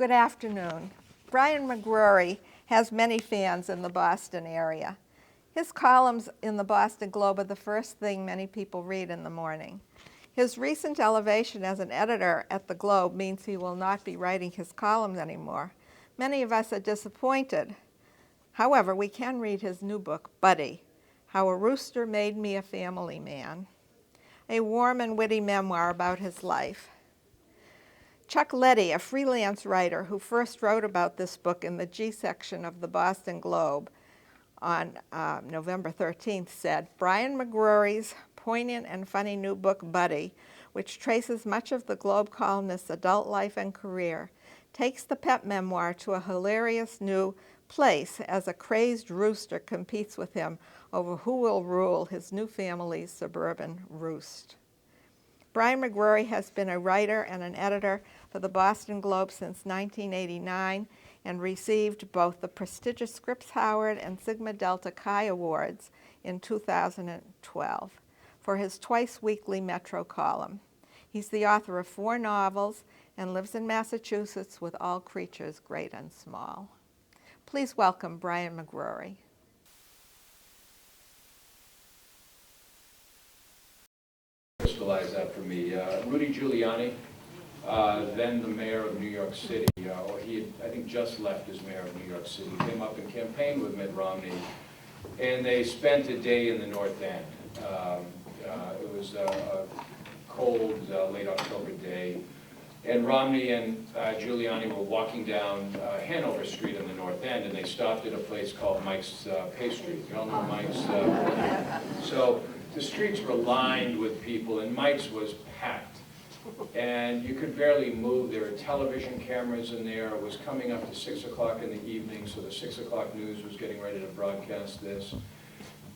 Good afternoon. Brien McGrory has many fans in the Boston area. His columns in the Boston Globe are the first thing many people read in the morning. His recent elevation as an editor at the Globe means he will not be writing his columns anymore. Many of us are disappointed. However, we can read his new book, Buddy, How a Rooster Made Me a Family Man, a warm and witty memoir about his life. Chuck Leddy, a freelance writer who first wrote about this book in the G section of the Boston Globe on November 13th, said, Brien McGrory's poignant and funny new book, Buddy, which traces much of the Globe columnist's adult life and career, takes the pet memoir to a hilarious new place as a crazed rooster competes with him over who will rule his new family's suburban roost. Brien McGrory has been a writer and an editor for the Boston Globe since 1989 and received both the prestigious Scripps Howard and Sigma Delta Chi Awards in 2012 for his twice-weekly Metro column. He's the author of 4 novels and lives in Massachusetts with all creatures great and small. Please welcome Brien McGrory. Crystallize that for me. Rudy Giuliani, then the mayor of New York City, or he had, I think, just left as mayor of New York City, came up and campaigned with Mitt Romney, and they spent a day in the North End. It was a cold, late October day, and Romney and Giuliani were walking down Hanover Street in the North End, and they stopped at a place called Mike's Pastry. You all know Mike's? So the streets were lined with people, and Mike's was packed. And you could barely move. There were television cameras in there. It was coming up to 6 o'clock in the evening, so the 6 o'clock news was getting ready to broadcast this.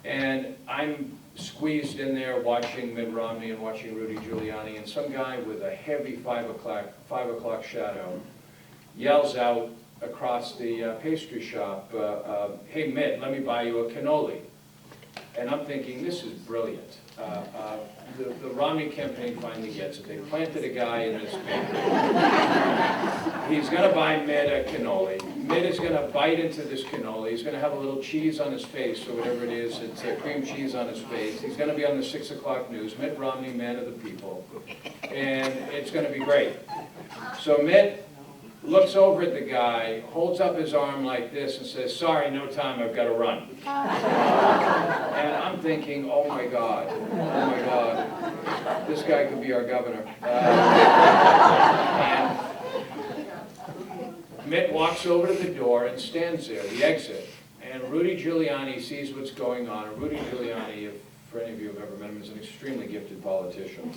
And I'm squeezed in there watching Mitt Romney and watching Rudy Giuliani, and some guy with a heavy 5 o'clock shadow yells out across the pastry shop, hey Mitt, let me buy you a cannoli. And I'm thinking, this is brilliant. The Romney campaign finally gets it. They planted a guy in this bakery. He's going to buy Mitt a cannoli. Mitt is going to bite into this cannoli. He's going to have a little cheese on his face, or whatever it is. It's cream cheese on his face. He's going to be on the 6 o'clock news. Mitt Romney, man of the people. And it's going to be great. So Mitt looks over at the guy, holds up his arm like this and says, sorry, no time, I've got to run. And I'm thinking, oh my God, this guy could be our governor. And Mitt walks over to the door and stands there, the exit, and Rudy Giuliani sees what's going on. And Rudy Giuliani, if for any of you have ever met him, is an extremely gifted politician.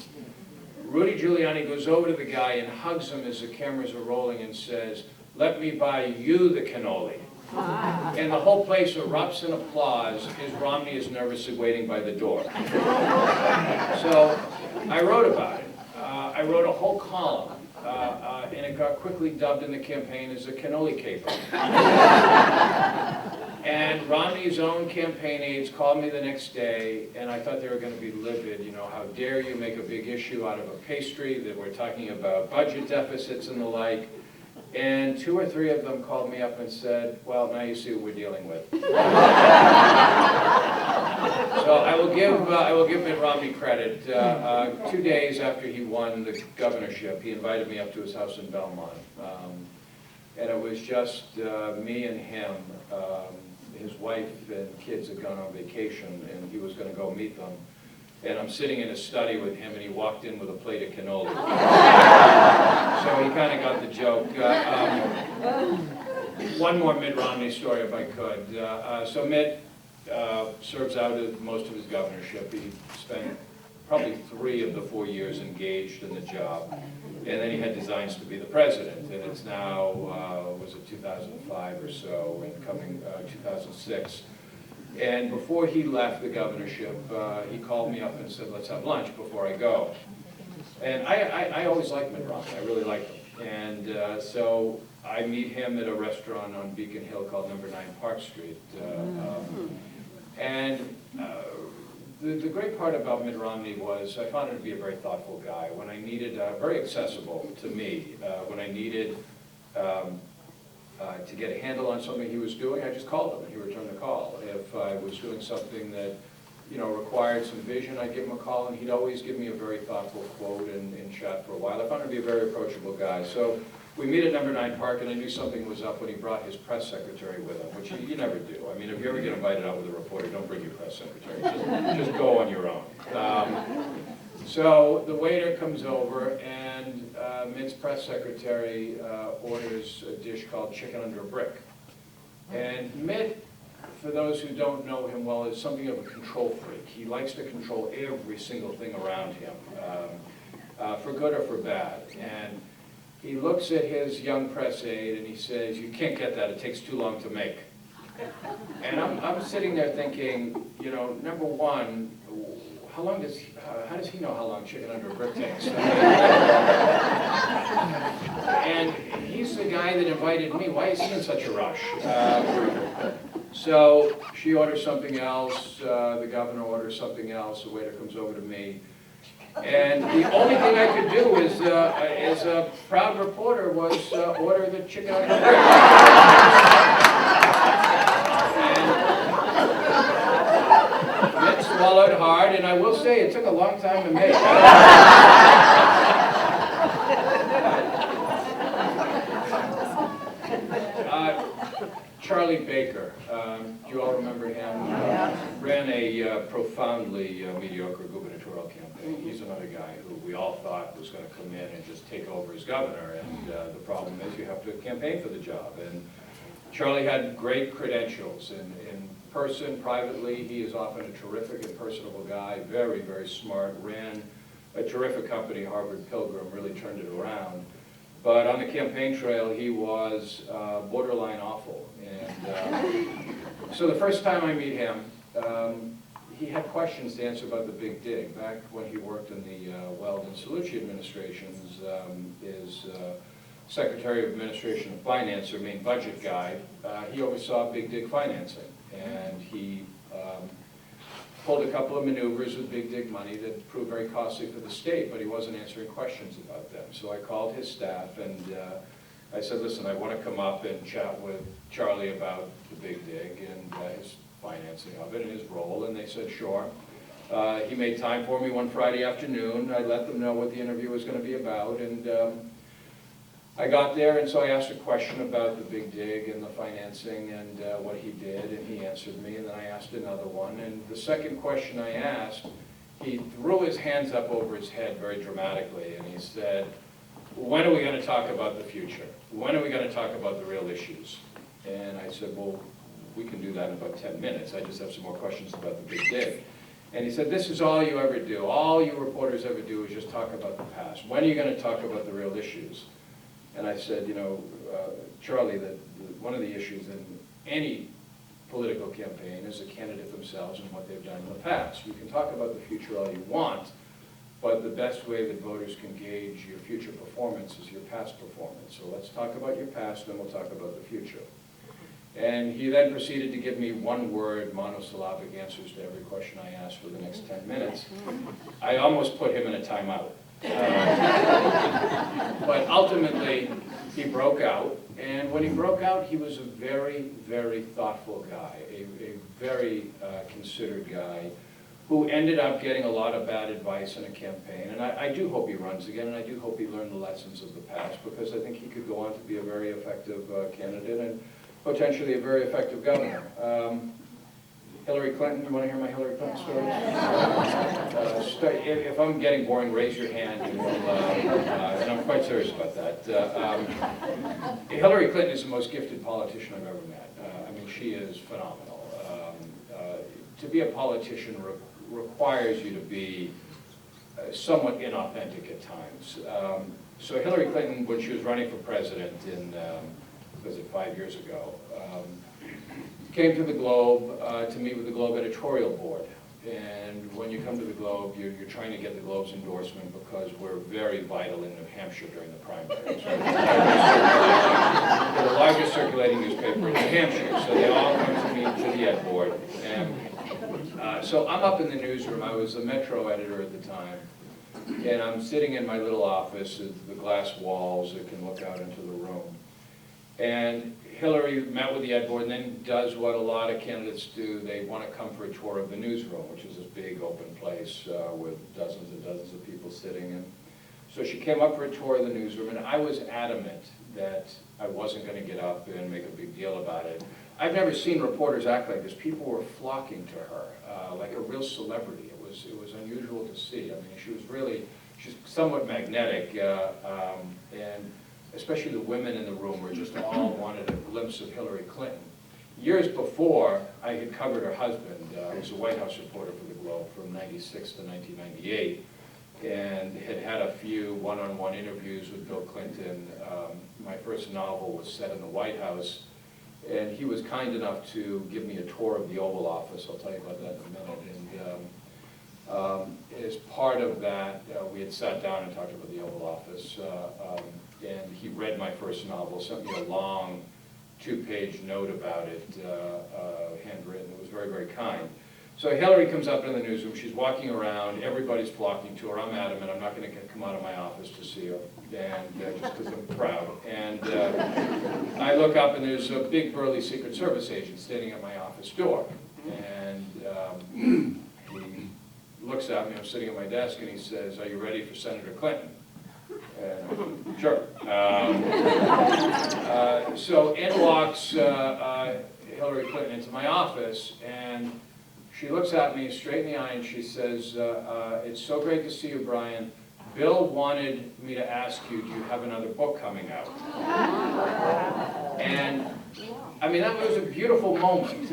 Rudy Giuliani goes over to the guy and hugs him as the cameras are rolling and says, let me buy you the cannoli. And the whole place erupts in applause as Romney is nervously waiting by the door. So I wrote about it. I wrote a whole column, and it got quickly dubbed in the campaign as a cannoli caper. And Romney's own campaign aides called me the next day, and I thought they were going to be livid. You know, how dare you make a big issue out of a pastry, that we're talking about budget deficits and the like. And 2 or 3 of them called me up and said, well, now you see what we're dealing with. So I will give Mitt Romney credit. 2 days after he won the governorship, he invited me up to his house in Belmont. And it was just me and him. His wife and kids had gone on vacation, and he was going to go meet them. And I'm sitting in his study with him, and he walked in with a plate of cannoli. So he kind of got the joke. One more Mitt Romney story, if I could. So Mitt serves out most of his governorship. He spent probably 3 of the 4 years engaged in the job. And then he had designs to be the president, and it's now, was it 2005 or so, and coming 2006. And before he left the governorship, he called me up and said, let's have lunch before I go. And I always liked Mitt Romney, I really liked him. And so I meet him at a restaurant on Beacon Hill called Number 9 Park Street. The great part about Mitt Romney was I found him to be a very thoughtful guy. When I needed, very accessible to me, when I needed to get a handle on something he was doing, I just called him and he returned the call. If I was doing something that, required some vision, I'd give him a call, and he'd always give me a very thoughtful quote and chat for a while. I found him to be a very approachable guy. So we meet at number 9 Park, and I knew something was up when he brought his press secretary with him, which you never do. I mean, if you ever get invited out with a reporter, don't bring your press secretary. Just go on your own. So the waiter comes over, and Mitt's press secretary orders a dish called chicken under a brick. And Mitt, for those who don't know him well, is something of a control freak. He likes to control every single thing around him, for good or for bad. And he looks at his young press aide and he says, "You can't get that, it takes too long to make." And I'm sitting there thinking, number one, how does he know how long chicken under a brick takes? And he's the guy that invited me. Why is he in such a rush? So she orders something else, the governor orders something else, the waiter comes over to me. And the only thing I could do is a proud reporter, was order the chicken under the brick. And it swallowed hard, and I will say it took a long time to make. Charlie Baker, do you all remember him? Ran a profoundly mediocre gubernatorial campaign. He's another guy who we all thought was going to come in and just take over as governor, and the problem is you have to campaign for the job. And Charlie had great credentials. In person, privately, he is often a terrific and personable guy, very, very smart, ran a terrific company, Harvard Pilgrim, really turned it around. But on the campaign trail, he was borderline awful. And so the first time I meet him, he had questions to answer about the Big Dig. Back when he worked in the Weld and Salucci administrations, his Secretary of Administration and Finance, or main budget guy, he oversaw Big Dig financing. And he pulled a couple of maneuvers with Big Dig money that proved very costly for the state, but he wasn't answering questions about them. So I called his staff and I said, "Listen, I want to come up and chat with Charlie about the Big Dig and his financing of it and his role," and they said, "Sure." He made time for me one Friday afternoon. I let them know what the interview was going to be about, and I got there, and so I asked a question about the Big Dig and the financing and what he did, and he answered me, and then I asked another one. And the second question I asked, he threw his hands up over his head very dramatically, and he said, "When are we going to talk about the future? When are we going to talk about the real issues?" And I said, "Well, we can do that in about 10 minutes. I just have some more questions about the Big Dig." And he said, "This is all you ever do. All you reporters ever do is just talk about the past. When are you going to talk about the real issues?" And I said, Charlie, one of the issues in any political campaign is the candidate themselves and what they've done in the past. You can talk about the future all you want, but the best way that voters can gauge your future performance is your past performance. So let's talk about your past, then we'll talk about the future. And he then proceeded to give me one-word, monosyllabic answers to every question I asked for the next 10 minutes. I almost put him in a timeout. But ultimately, he broke out, and when he broke out, he was a very, very thoughtful guy, a very considered guy, who ended up getting a lot of bad advice in a campaign. And I do hope he runs again, and I do hope he learned the lessons of the past, because I think he could go on to be a very effective candidate and potentially a very effective governor. Hillary Clinton, you want to hear my Hillary Clinton story? If I'm getting boring, raise your hand, and, and I'm quite serious about that. Hillary Clinton is the most gifted politician I've ever met. I mean, she is phenomenal. To be a politician requires you to be somewhat inauthentic at times. So Hillary Clinton, when she was running for president in, was it 5 years ago, came to the Globe to meet with the Globe editorial board. And when you come to the Globe, you're trying to get the Globe's endorsement because we're very vital in New Hampshire during the primaries. We're the largest circulating newspaper in New Hampshire, so they all come to meet to the ed board. And so I'm up in the newsroom. I was the Metro editor at the time. And I'm sitting in my little office, the glass walls that can look out into the room. And Hillary met with the ed board and then does what a lot of candidates do. They want to come for a tour of the newsroom, which is this big open place with dozens and dozens of people sitting in. So she came up for a tour of the newsroom, and I was adamant that I wasn't going to get up and make a big deal about it. I've never seen reporters act like this. People were flocking to her like a real celebrity. It was unusual to see. I mean, she's somewhat magnetic, and especially the women in the room were just all wanted a glimpse of Hillary Clinton. Years before, I had covered her husband. I was a White House reporter for the Globe from '96 to 1998, and had a few one-on-one interviews with Bill Clinton. My first novel was set in the White House, and he was kind enough to give me a tour of the Oval Office. I'll tell you about that in a minute. And as part of that, we had sat down and talked about the Oval Office. And he read my first novel, sent me a long 2-page note about it, handwritten. It was very, very kind. So Hillary comes up in the newsroom. She's walking around. Everybody's flocking to her. I'm adamant. I'm not going to come out of my office to see her, and just because I'm proud. And I look up, and there's a big, burly Secret Service agent standing at my office door. And he looks at me. I'm sitting at my desk, and he says, "Are you ready for Senator Clinton?" And sure. So in walks Hillary Clinton into my office, and she looks at me straight in the eye and she says, "It's so great to see you, Brien. Bill wanted me to ask you, do you have another book coming out?" And I mean, that was a beautiful moment.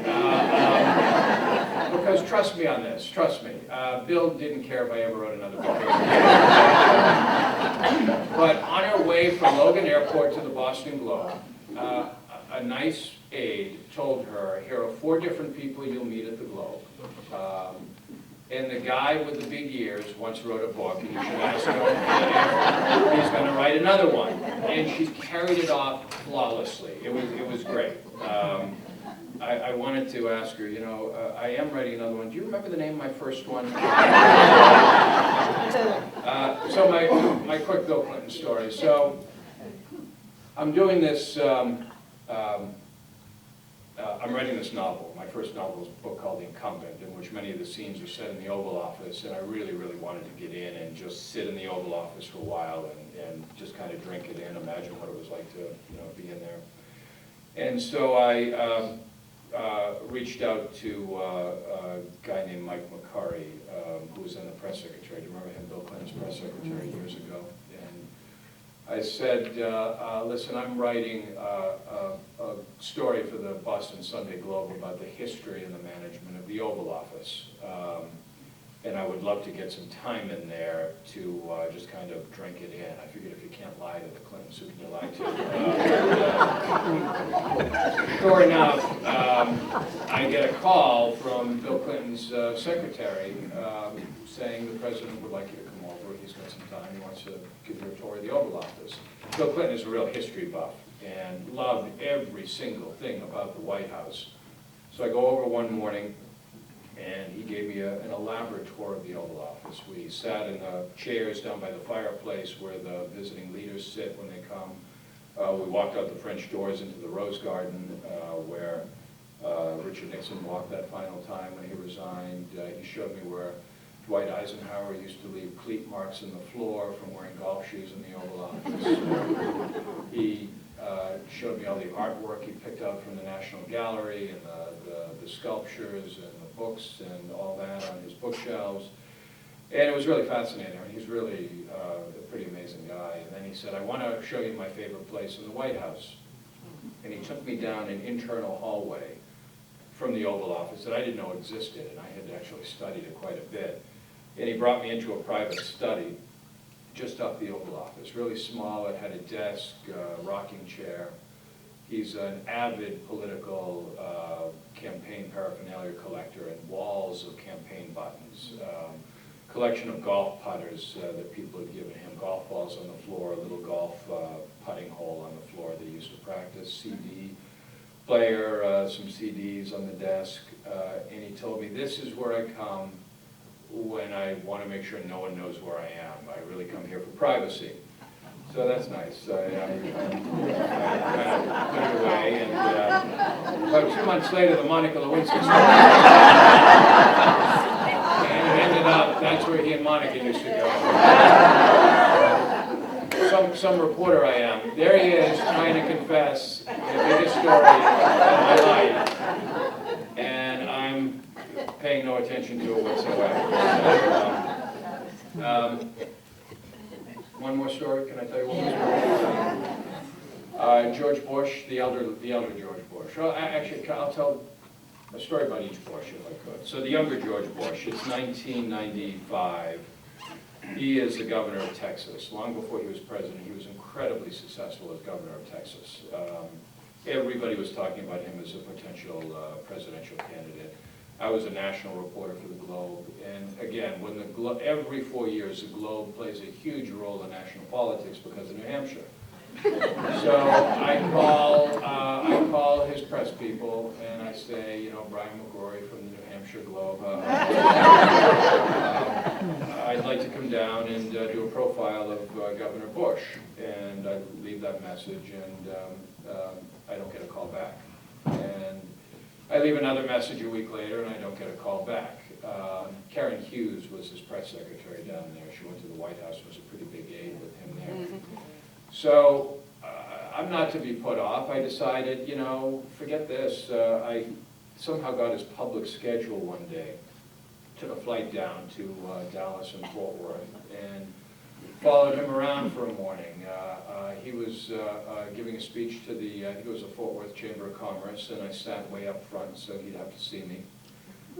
Because trust me on this, trust me. Bill didn't care if I ever wrote another book. But on our way from Logan Airport to the Boston Globe, a nice aide told her, "Here are 4 different people you'll meet at the Globe. And the guy with the big ears once wrote a book, and you should ask him if he's going to write another one." And she's carried it off flawlessly. It was great. I wanted to ask her, I am writing another one. Do you remember the name of my first one? So my quick Bill Clinton story. So I'm doing this, I'm writing this novel. My first novel is a book called The Incumbent, in which many of the scenes are set in the Oval Office, and I really, really wanted to get in and just sit in the Oval Office for a while and just kind of drink it in, imagine what it was like to be in there. And so I reached out to a guy named Mike McGrory, who was then the press secretary. Do you remember him, Bill Clinton's press secretary years ago? And I said, "Listen, I'm writing a story for the Boston Sunday Globe about the history and the management of the Oval Office. And I would love to get some time in there to just kind of drink it in." I figured if you can't lie to the Clintons, who can you lie to? Sure enough, I get a call from Bill Clinton's secretary saying the president would like you to come over. He's got some time. He wants to give you a tour of the Oval Office. Bill Clinton is a real history buff and loved every single thing about the White House. So I go over one morning, and he gave me an elaborate tour of the Oval Office. We sat in the chairs down by the fireplace where the visiting leaders sit when they come. We walked out the French doors into the Rose Garden where Richard Nixon walked that final time when he resigned. He showed me where Dwight Eisenhower used to leave cleat marks in the floor from wearing golf shoes in the Oval Office. He showed me all the artwork he picked out from the National Gallery and the sculptures and the books and all that on his bookshelves. And it was really fascinating. I mean, he's really a pretty amazing guy. And then he said, "I want to show you my favorite place in the White House." And he took me down an internal hallway from the Oval Office that I didn't know existed, and I had actually studied it quite a bit. And he brought me into a private study just off the Oval Office, really small. It had a desk, rocking chair. He's an avid political campaign paraphernalia collector and walls of campaign buttons. Collection of golf putters that people had given him, golf balls on the floor, a little golf putting hole on the floor that he used to practice, CD player, some CDs on the desk, and he told me, "This is where I come when I want to make sure no one knows where I am. I really come here for privacy." So that's nice. I kind of put it away, and about 2 months later, the Monica Lewinsky story. And it ended up, that's where he and Monica used to go. Some reporter I am. There he is, trying to confess the biggest story of my life, and I'm paying no attention to it whatsoever. So, one more story. Can I tell you one more story? George Bush, the elder George Bush. Well, actually, I'll tell a story about each Bush if I could. So the younger George Bush, it's 1995. He is the governor of Texas. Long before he was president, he was incredibly successful as governor of Texas. Everybody was talking about him as a potential presidential candidate. I was a national reporter for the Globe, and again, when every 4 years the Globe plays a huge role in national politics because of New Hampshire. So I call his press people and I say, you know, Brien McGrory from the New Hampshire Globe, I'd like to come down and do a profile of Governor Bush, and I leave that message, and I don't get a call back. And I leave another message a week later, and I don't get a call back. Karen Hughes was his press secretary down there. She went to the White House, was a pretty big aide with him there. So I'm not to be put off. I decided, you know, forget this. I somehow got his public schedule one day, took a flight down to Dallas and Fort Worth, and followed him around for a morning. He was giving a speech to the, I think it was the Fort Worth Chamber of Commerce, and I sat way up front so he'd have to see me.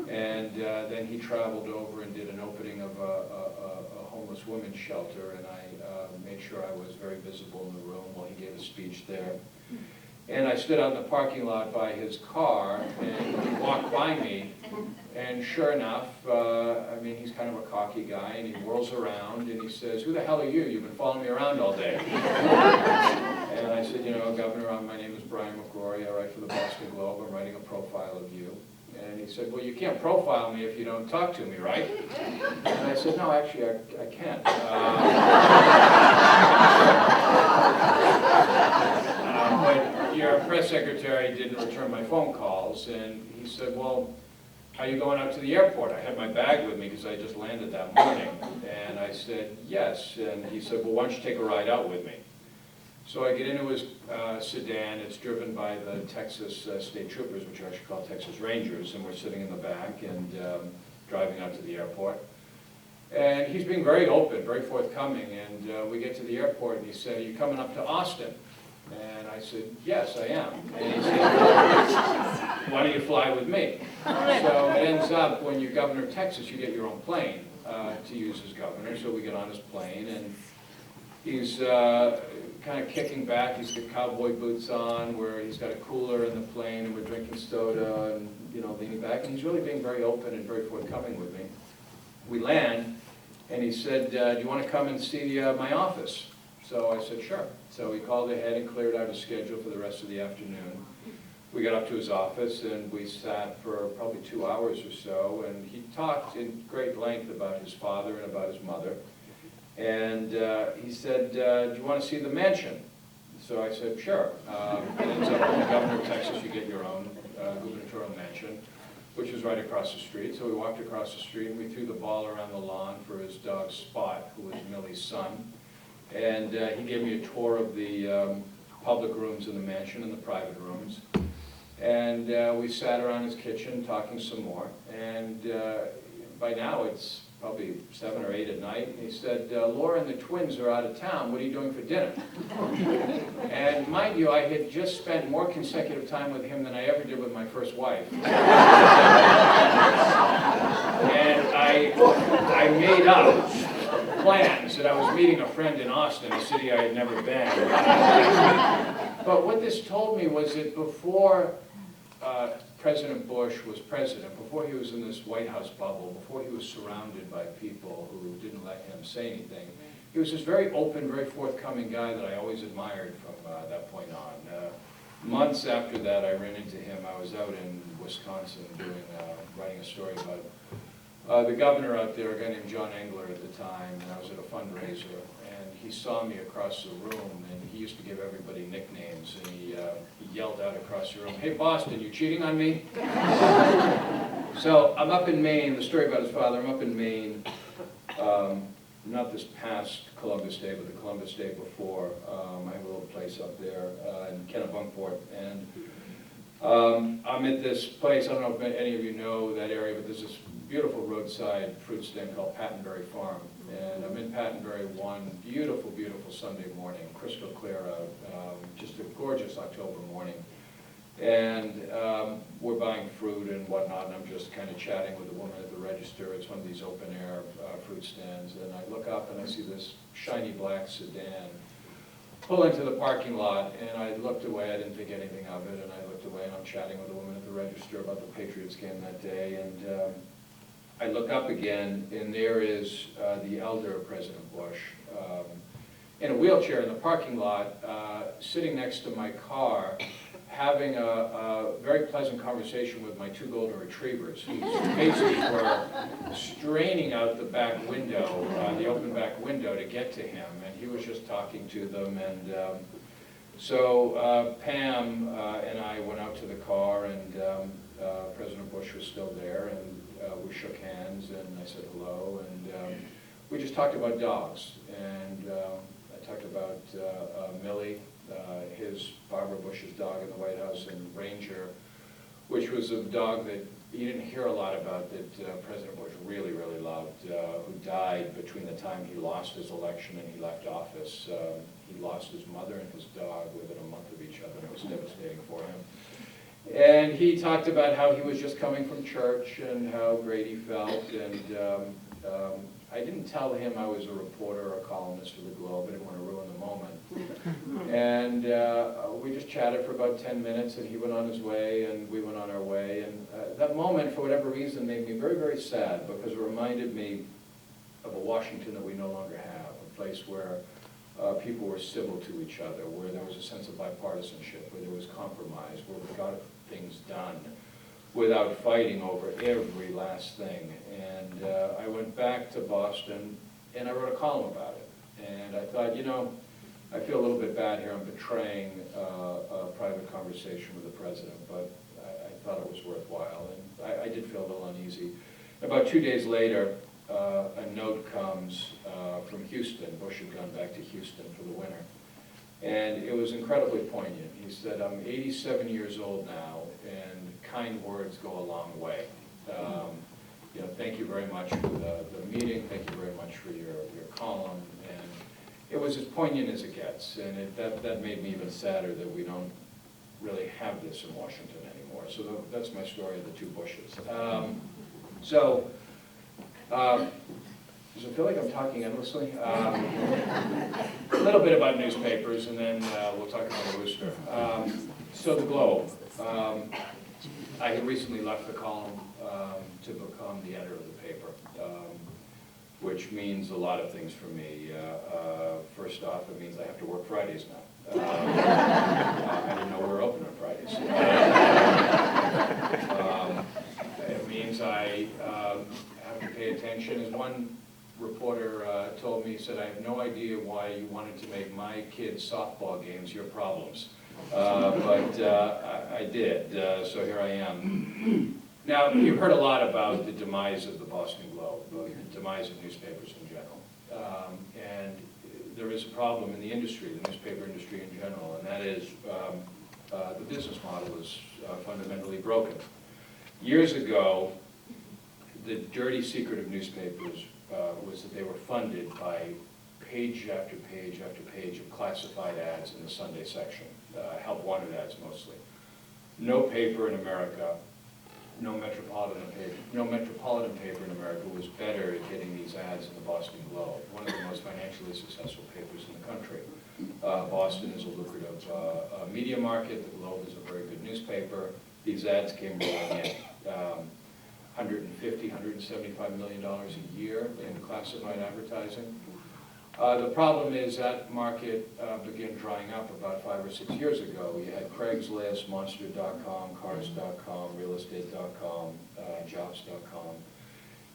And then he traveled over and did an opening of a homeless women's shelter, and I made sure I was very visible in the room while he gave a speech there. And I stood out in the parking lot by his car, and he walked by me, and sure enough, I mean, he's kind of a cocky guy, and he whirls around, and he says, "Who the hell are you? You've been following me around all day." And I said, "You know, Governor, my name is Brien McGrory. I write for the Boston Globe. I'm writing a profile of you." And he said, "Well, you can't profile me if you don't talk to me, right?" And I said, "No, actually, I can't. But your press secretary didn't return my phone calls." And he said, "Well, are you going out to the airport?" I had my bag with me because I just landed that morning. And I said, "Yes." And he said, "Well, why don't you take a ride out with me?" So I get into his sedan. It's driven by the Texas State Troopers, which I should call Texas Rangers, and we're sitting in the back and driving out to the airport. And he's being very open, very forthcoming, and we get to the airport, and he said, "Are you coming up to Austin?" And I said, "Yes, I am." And he said, "Well, why don't you fly with me?" So it ends up, when you're governor of Texas, you get your own plane to use as governor. So we get on his plane, and he's kind of kicking back. He's got cowboy boots on, where he's got a cooler in the plane, and we're drinking soda and, you know, leaning back. And he's really being very open and very forthcoming with me. We land, and he said, "Do you want to come and see my office?" So I said, "Sure." So he called ahead and cleared out his schedule for the rest of the afternoon. We got up to his office, and we sat for probably 2 hours or so, and he talked in great length about his father and about his mother. And he said, "Do you want to see the mansion?" So I said, "Sure." It ends up, when the governor of Texas, you get your own gubernatorial mansion, which was right across the street. So we walked across the street, and we threw the ball around the lawn for his dog Spot, who was Millie's son. And he gave me a tour of the public rooms in the mansion and the private rooms. And we sat around his kitchen talking some more. And by now it's probably 7 or 8 at night. And he said, "Laura and the twins are out of town. What are you doing for dinner?" And mind you, I had just spent more consecutive time with him than I ever did with my first wife. And I made up plans that I was meeting a friend in Austin, a city I had never been. But what this told me was that before President Bush was president, before he was in this White House bubble, before he was surrounded by people who didn't let him say anything, he was this very open, very forthcoming guy that I always admired from that point on. Months after that, I ran into him. I was out in Wisconsin writing a story about the governor out there, a guy named John Engler at the time, and I was at a fundraiser. And he saw me across the room, and he used to give everybody nicknames, and he yelled out across the room, "Hey, Boston, you cheating on me?" So I'm up in Maine, the story about his father, I'm up in Maine, not this past Columbus Day, but the Columbus Day before. I have a little place up there in Kennebunkport, and I'm at this place, I don't know if any of you know that area, but there's this beautiful roadside fruit stand called Pattonbury Farm. And I'm in Pattonbury one beautiful, beautiful Sunday morning, crystal clear out, just a gorgeous October morning. And we're buying fruit and whatnot, and I'm just kind of chatting with the woman at the register. It's one of these open-air fruit stands, and I look up and I see this shiny black sedan pull into the parking lot, and I looked away. I didn't think anything of it, and I looked away, and I'm chatting with the woman at the register about the Patriots game that day, and I look up again, and there is the elder President Bush in a wheelchair in the parking lot, sitting next to my car, having a very pleasant conversation with my two golden retrievers, whose faces were straining out the back window, the open back window, to get to him, and he was just talking to them. And so Pam and I went out to the car, and President Bush was still there, and we shook hands, and I said hello, and we just talked about dogs, and I talked about Millie, Barbara Bush's dog in the White House, and Ranger, which was a dog that you didn't hear a lot about, that President Bush really, really loved, who died between the time he lost his election and he left office. He lost his mother and his dog within a month of each other, and it was devastating for him. And he talked about how he was just coming from church and how great he felt, and I didn't tell him I was a reporter or a columnist for the Globe. I didn't want to ruin the moment. And we just chatted for about 10 minutes, and he went on his way, and we went on our way. And that moment, for whatever reason, made me very, very sad, because it reminded me of a Washington that we no longer have, a place where people were civil to each other, where there was a sense of bipartisanship, where there was compromise, where we got things done without fighting over every last thing. And I went back to Boston, and I wrote a column about it. And I thought, you know, I feel a little bit bad here. I'm betraying a private conversation with the president, but I thought it was worthwhile. And I did feel a little uneasy. About 2 days later, a note comes from Houston. Bush had gone back to Houston for the winter. And it was incredibly poignant. He said, "I'm 87 years old now, and kind words go a long way. You know, thank you very much for the meeting. Thank you very much for your column." And it was as poignant as it gets. And that made me even sadder that we don't really have this in Washington anymore. So that's my story of the two Bushes. Does it feel like I'm talking endlessly? A little bit about newspapers, and then we'll talk about a rooster. So the Globe. I had recently left the column to become the editor of the paper, which means a lot of things for me. First off, it means I have to work Fridays now. I didn't know we were open on Fridays. It means I have to pay attention. As one reporter told me, he said, "I have no idea why you wanted to make my kids' softball games your problems." But I did, so here I am. Now, you've heard a lot about the demise of the Boston Globe, the demise of newspapers in general. And there is a problem in the industry, the newspaper industry in general, and that is the business model is fundamentally broken. Years ago, the dirty secret of newspapers was that they were funded by page after page after page of classified ads in the Sunday section, help wanted ads mostly. No paper in America, no metropolitan paper in America was better at getting these ads in the Boston Globe, one of the most financially successful papers in the country. Boston is a lucrative media market. The Globe is a very good newspaper. These ads came rolling in. $150, $175 million a year in classified advertising. The problem is that market began drying up about 5 or 6 years ago. You had Craigslist, Monster.com, Cars.com, Realestate.com, Jobs.com.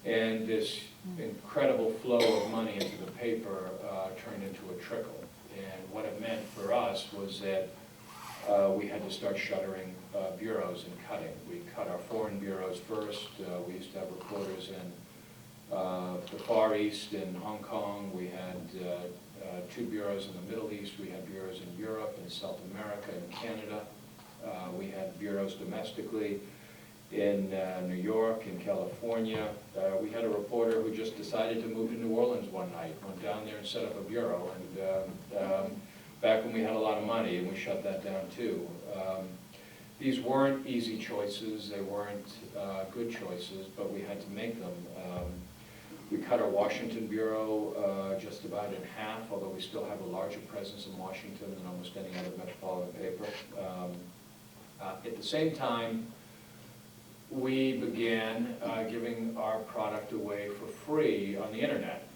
And this incredible flow of money into the paper turned into a trickle. And what it meant for us was that we had to start shuttering bureaus and cutting. We cut our foreign bureaus first. We used to have reporters in the Far East in Hong Kong. We had 2 bureaus in the Middle East. We had bureaus in Europe and South America and Canada. We had bureaus domestically in New York, in California. We had a reporter who just decided to move to New Orleans one night, went down there and set up a bureau, and back when we had a lot of money, and we shut that down too. These weren't easy choices, they weren't good choices, but we had to make them. We cut our Washington bureau just about in half, although we still have a larger presence in Washington than almost any other metropolitan paper. At the same time, we began giving our product away for free on the internet.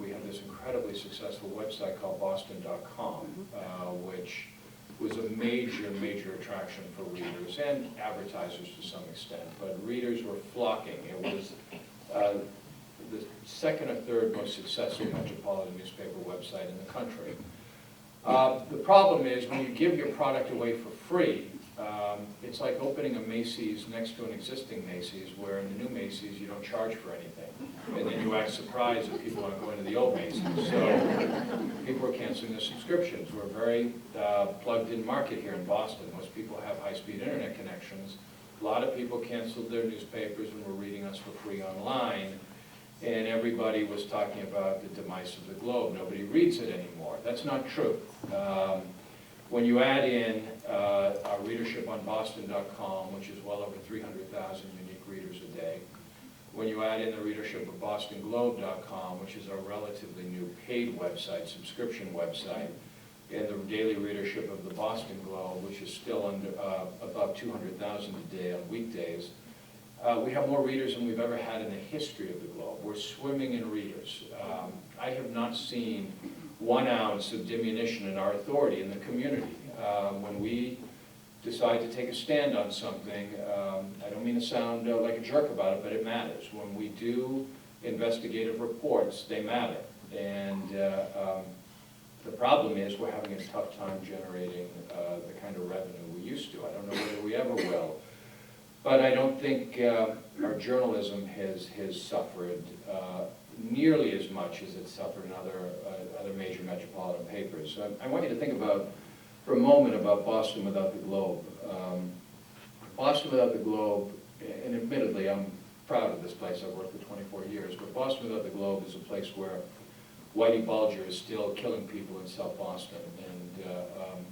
We have this incredibly successful website called Boston.com, which was a major, major attraction for readers and advertisers to some extent, but readers were flocking. It was the second or third most successful metropolitan newspaper website in the country. The problem is when you give your product away for free, it's like opening a Macy's next to an existing Macy's, where in the new Macy's you don't charge for anything. And then you act surprised if people want to go into the old Macy's. So people are canceling their subscriptions. We're a very plugged-in market here in Boston. Most people have high-speed internet connections. A lot of people canceled their newspapers and were reading us for free online. And everybody was talking about the demise of the Globe. Nobody reads it anymore. That's not true. When you add in our readership on Boston.com, which is well over 300,000 unique readers a day, when you add in the readership of BostonGlobe.com, which is our relatively new paid website, subscription website, and the daily readership of the Boston Globe, which is still under about 200,000 a day on weekdays, we have more readers than we've ever had in the history of the Globe. We're swimming in readers. I have not seen 1 ounce of diminution in our authority in the community. When we decide to take a stand on something, I don't mean to sound like a jerk about it, but it matters. When we do investigative reports, they matter. And the problem is we're having a tough time generating the kind of revenue we used to. I don't know whether we ever will. But I don't think our journalism has suffered nearly as much as it's suffered in other major metropolitan papers. So I want you to think about, for a moment, about Boston without the Globe. Boston without the Globe, and admittedly I'm proud of this place, I've worked for 24 years, but Boston without the Globe is a place where Whitey Bulger is still killing people in South Boston, and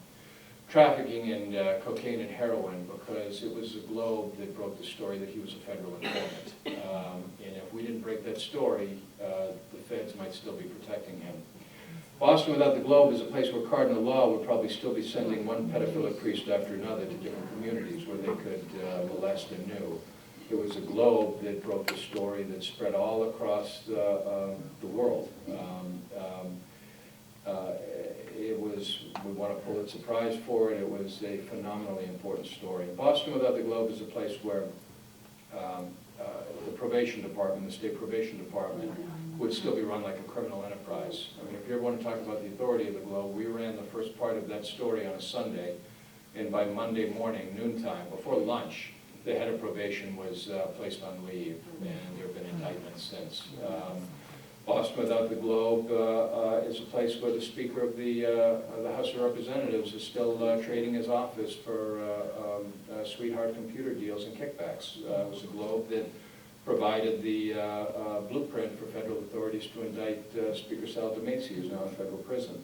trafficking in cocaine and heroin, because it was the Globe that broke the story that he was a federal informant. And if we didn't break that story, the feds might still be protecting him. Boston without the Globe is a place where cardinal law would probably still be sending one pedophilic priest after another to different communities where they could molest anew. It was a Globe that broke the story that spread all across the world. It was, we won a Pulitzer Prize for it. It was a phenomenally important story. Boston without the Globe is a place where the probation department, the state probation department, would still be run like a criminal enterprise. I mean, if you ever want to talk about the authority of the Globe, we ran the first part of that story on a Sunday, and by Monday morning, noontime, before lunch, the head of probation was placed on leave, and there have been indictments since. Boston without the Globe is a place where the Speaker of the House of Representatives is still trading his office for sweetheart computer deals and kickbacks. It was a Globe that provided the blueprint for federal authorities to indict Speaker Sal DeMacy, who's now in federal prison.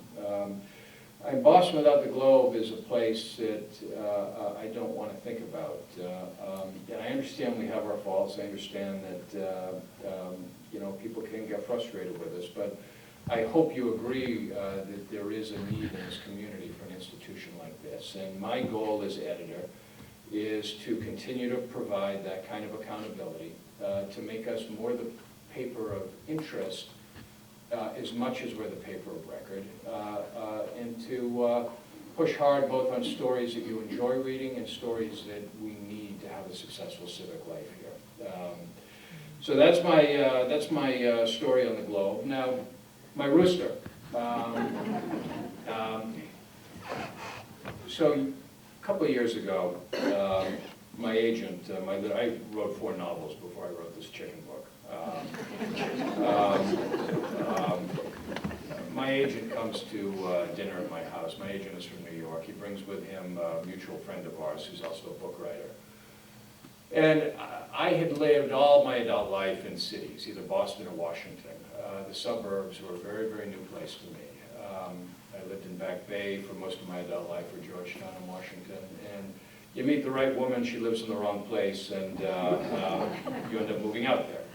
And Boston without the Globe is a place that I don't want to think about. And I understand we have our faults. I understand that you know, people can get frustrated with us, but I hope you agree that there is a need in this community for an institution like this. And my goal as editor is to continue to provide that kind of accountability, to make us more the paper of interest as much as we're the paper of record, and to push hard both on stories that you enjoy reading and stories that we need to have a successful civic life here. So that's my story on the globe. Now, my rooster. So a couple of years ago, my agent, I wrote 4 novels before I wrote this chicken book. My agent comes to dinner at my house. My agent is from New York. He brings with him a mutual friend of ours who's also a book writer. And I had lived all my adult life in cities, either Boston or Washington. The suburbs were a very, very new place to me. I lived in Back Bay for most of my adult life, or Georgetown in Washington. And you meet the right woman, she lives in the wrong place, and you end up moving out there.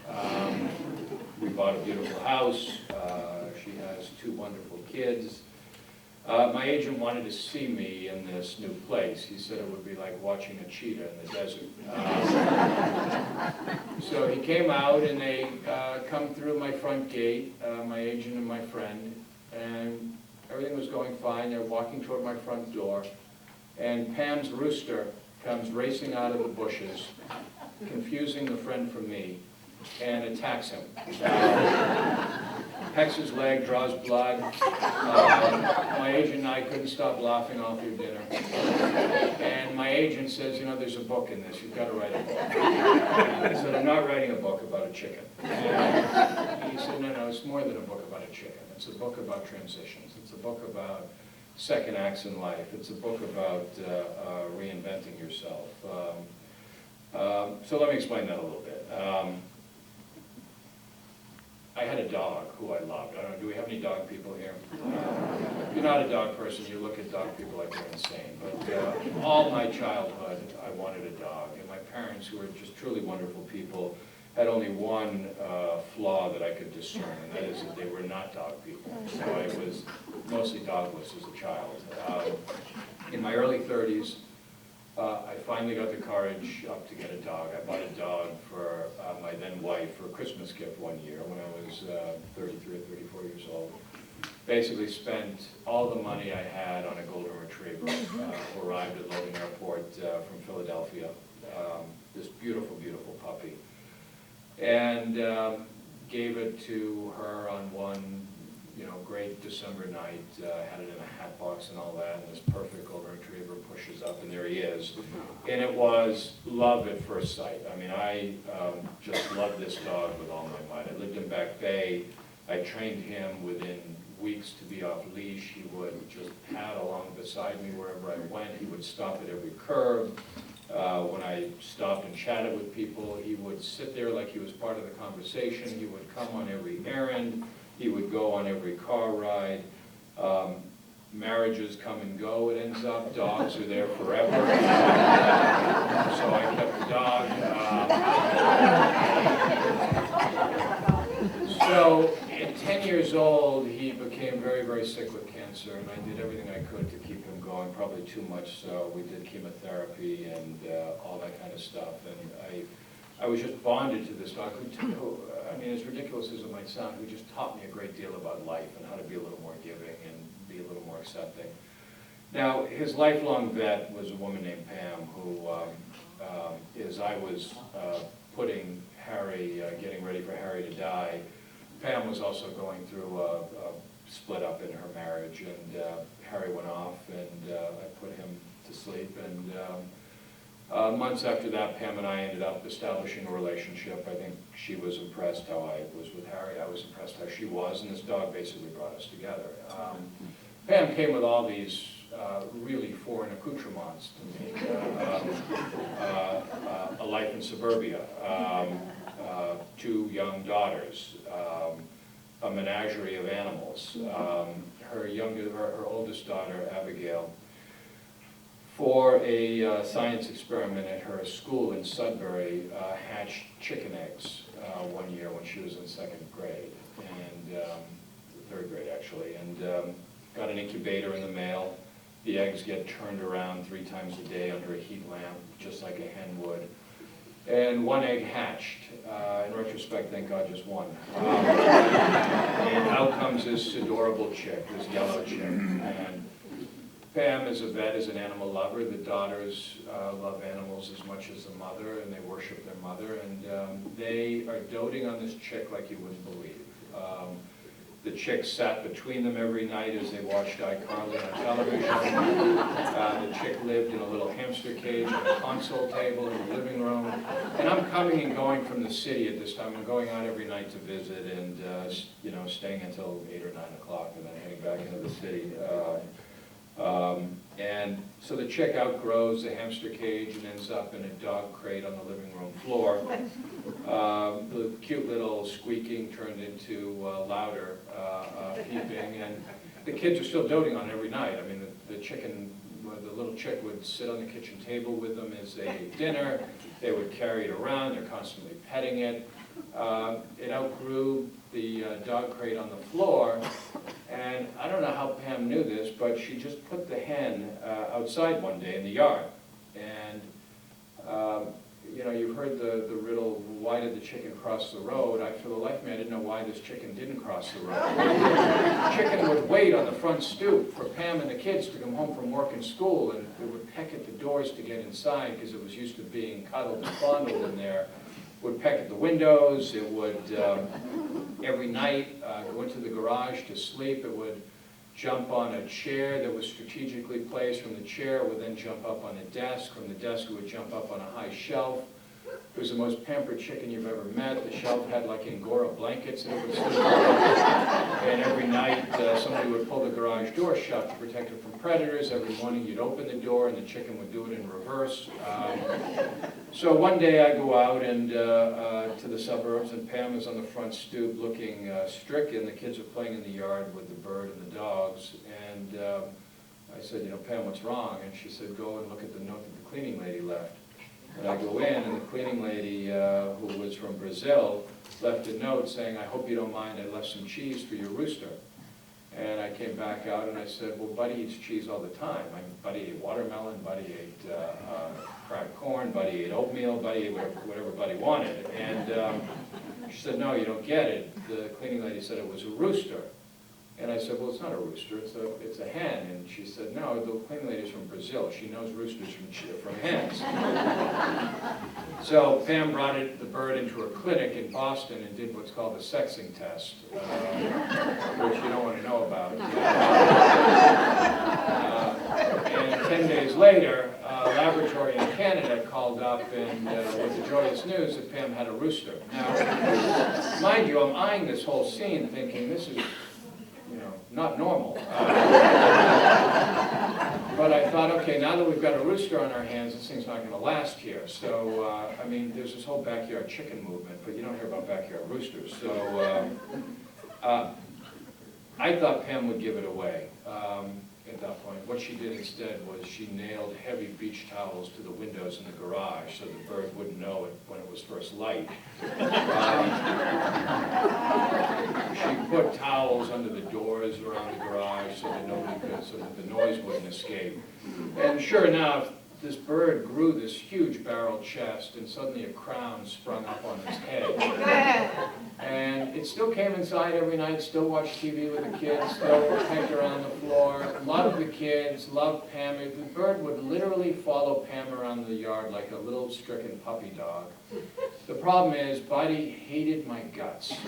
We bought a beautiful house. She has 2 wonderful kids. My agent wanted to see me in this new place. He said it would be like watching a cheetah in the desert. So he came out, and they come through my front gate, my agent and my friend, and everything was going fine. They're walking toward my front door, and Pam's rooster comes racing out of the bushes, confusing the friend from me, and attacks him. Pecks his leg, draws blood. My agent and I couldn't stop laughing all through dinner. And my agent says, you know, there's a book in this. You've got to write a book. I said, I'm not writing a book about a chicken. And he said, no, it's more than a book about a chicken. It's a book about transitions. It's a book about second acts in life. It's a book about reinventing yourself. So let me explain that a little bit. I had a dog who I loved. I don't know, do we have any dog people here? If you're not a dog person, you look at dog people like they're insane. But all my childhood, I wanted a dog. And my parents, who were just truly wonderful people, had only one flaw that I could discern, and that is that they were not dog people. So I was mostly dogless as a child. In my early 30s, I finally got the courage up to get a dog. I bought a dog for my then wife for a Christmas gift one year when I was 33 or 34 years old. Basically spent all the money I had on a golden retriever, who arrived at Logan Airport from Philadelphia. This beautiful, beautiful puppy. And gave it to her on one great December night, had it in a hat box and all that, and this perfect golden retriever pushes up, and there he is. And it was love at first sight. I mean, I just loved this dog with all my might. I lived in Back Bay. I trained him within weeks to be off leash. He would just pad along beside me wherever I went. He would stop at every curb. When I stopped and chatted with people, he would sit there like he was part of the conversation. He would come on every errand. He would go on every car ride. Marriages come and go, it ends up. Dogs are there forever. So I kept the dog. So at 10 years old, he became very, very sick with cancer, and I did everything I could to keep him going, probably too much so. We did chemotherapy and all that kind of stuff, and I was just bonded to this dog who, I mean, as ridiculous as it might sound, who just taught me a great deal about life and how to be a little more giving and be a little more accepting. Now, his lifelong vet was a woman named Pam, who, as I was putting Harry, getting ready for Harry to die, Pam was also going through a split up in her marriage, and Harry went off, and I put him to sleep, and months after that, Pam and I ended up establishing a relationship. I think she was impressed how I was with Harry. I was impressed how she was, and this dog basically brought us together. Pam came with all these really foreign accoutrements to me. A life in suburbia, 2 young daughters, a menagerie of animals. Her oldest daughter, Abigail, for a science experiment at her school in Sudbury, hatched chicken eggs one year when she was in 2nd grade, and 3rd grade actually, and got an incubator in the mail. The eggs get turned around 3 times a day under a heat lamp, just like a hen would. And 1 egg hatched. In retrospect, thank God, just 1. And out comes this adorable chick, this yellow chick. And Pam is a vet, is an animal lover. The daughters love animals as much as the mother, and they worship their mother. And they are doting on this chick like you wouldn't believe. The chick sat between them every night as they watched iCarly on television. The chick lived in a little hamster cage on a console table in the living room. And I'm coming and going from the city at this time. I'm going out every night to visit and you know, staying until 8 or 9 o'clock and then heading back into the city. And so the chick outgrows the hamster cage and ends up in a dog crate on the living room floor. The cute little squeaking turned into louder peeping, and the kids are still doting on it every night. I mean, the little chick would sit on the kitchen table with them as they ate dinner. They would carry it around. They're constantly petting it. It outgrew the dog crate on the floor, and I don't know how Pam knew this, but she just put the hen outside one day in the yard. And you know, you've heard the riddle, why did the chicken cross the road? For the life of me, I didn't know why this chicken didn't cross the road. The chicken would wait on the front stoop for Pam and the kids to come home from work and school, and it would peck at the doors to get inside because it was used to being cuddled and fondled in there. Would peck at the windows. It would, every night, go into the garage to sleep. It would jump on a chair that was strategically placed. From the chair, it would then jump up on a desk. From the desk, it would jump up on a high shelf. It was the most pampered chicken you've ever met. The shelf had like Angora blankets that it would sleep on. And every night, somebody would pull the garage door shut to protect it from predators. Every morning, you'd open the door, and the chicken would do it in reverse. So one day, I go out and to the suburbs, and Pam is on the front stoop looking stricken. The kids are playing in the yard with the bird and the dogs. And I said, you know, Pam, what's wrong? And she said, go and look at the note that the cleaning lady left. And I go in, and the cleaning lady, who was from Brazil, left a note saying, I hope you don't mind, I left some cheese for your rooster. And I came back out and I said, well, Buddy eats cheese all the time. Buddy ate watermelon, Buddy ate cracked corn, Buddy ate oatmeal, Buddy ate whatever Buddy wanted. And she said, no, you don't get it. The cleaning lady said it was a rooster. And I said, well, it's not a rooster, it's a hen. And she said, no, the cleaning lady's from Brazil. She knows roosters from hens. So Pam brought the bird into her clinic in Boston and did what's called a sexing test, which you don't want to know about. And 10 days later, a laboratory in Canada called up and with the joyous news that Pam had a rooster. Now, mind you, I'm eyeing this whole scene thinking this is, you know, not normal. But I thought, okay, now that we've got a rooster on our hands, this thing's not going to last here. So, I mean, there's this whole backyard chicken movement, but you don't hear about backyard roosters. So, I thought Pam would give it away at that point. What she did instead was she nailed heavy beach towels to the windows in the garage so the bird wouldn't know it when it was first light. She put towels under the doors around the garage so that the noise wouldn't escape. And sure enough, this bird grew this huge barrel chest, and suddenly a crown sprung up on its head. And it still came inside every night, still watched TV with the kids, still pecked around the floor, loved the kids, loved Pam. The bird would literally follow Pam around the yard like a little stricken puppy dog. The problem is, Buddy hated my guts. With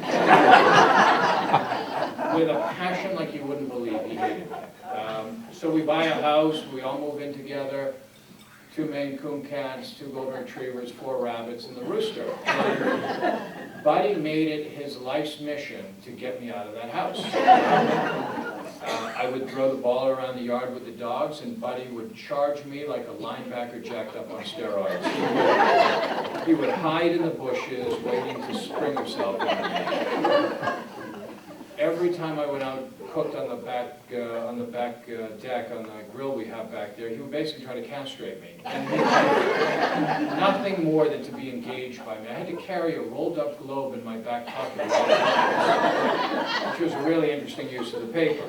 a passion like you wouldn't believe, he hated me. So we buy a house, we all move in together. 2 Maine Coon cats, 2 golden retrievers, 4 rabbits, and the rooster. And Buddy made it his life's mission to get me out of that house. I would throw the ball around the yard with the dogs, and Buddy would charge me like a linebacker jacked up on steroids. He would hide in the bushes, waiting to spring himself on me. Every time I went out, cooked on the back deck, on the grill we have back there, he would basically try to castrate me. And he wanted nothing more than to be engaged by me. I had to carry a rolled up globe in my back pocket, which was a really interesting use of the paper.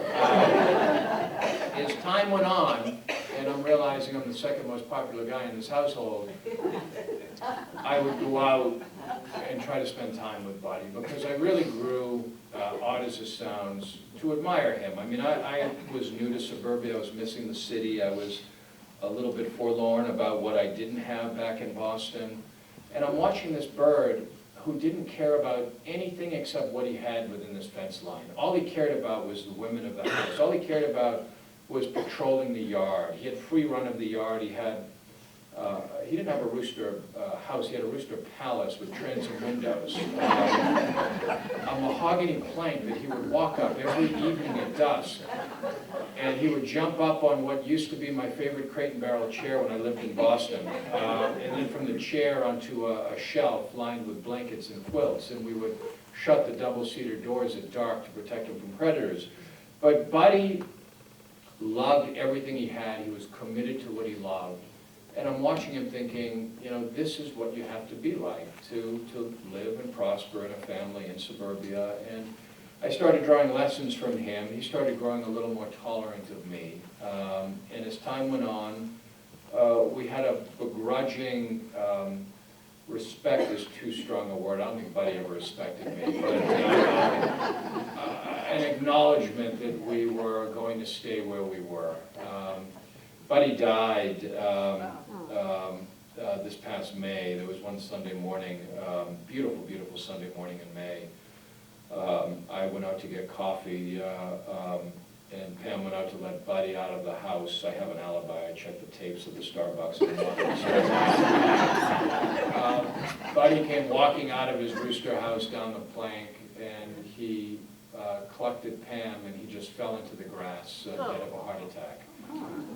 As time went on, and I'm realizing I'm the second most popular guy in this household, I would go out and try to spend time with Buddy, because I really grew, odd as it sounds, to admire him. I mean, I was new to suburbia, I was missing the city, I was a little bit forlorn about what I didn't have back in Boston, and I'm watching this bird who didn't care about anything except what he had within this fence line. All he cared about was the women of the house. All he cared about was patrolling the yard. He had free run of the yard. He didn't have a rooster house. He had a rooster palace with transom windows. A mahogany plank that he would walk up every evening at dusk. And he would jump up on what used to be my favorite crate and barrel chair when I lived in Boston. And then from the chair onto a shelf lined with blankets and quilts. And we would shut the double-seater doors at dark to protect him from predators. But Buddy loved everything he had. He was committed to what he loved. And I'm watching him thinking, you know, this is what you have to be like to live and prosper in a family in suburbia. And I started drawing lessons from him. He started growing a little more tolerant of me. And as time went on, we had a begrudging, respect is too strong a word. I don't think Buddy ever respected me. But an acknowledgement that we were going to stay where we were. Buddy died this past May. There was one Sunday morning, beautiful, beautiful Sunday morning in May. I went out to get coffee, and Pam went out to let Buddy out of the house. I have an alibi. I checked the tapes of the Starbucks in the morning. Buddy came walking out of his rooster house down the plank, and he collected Pam, and he just fell into the grass, dead of a heart attack.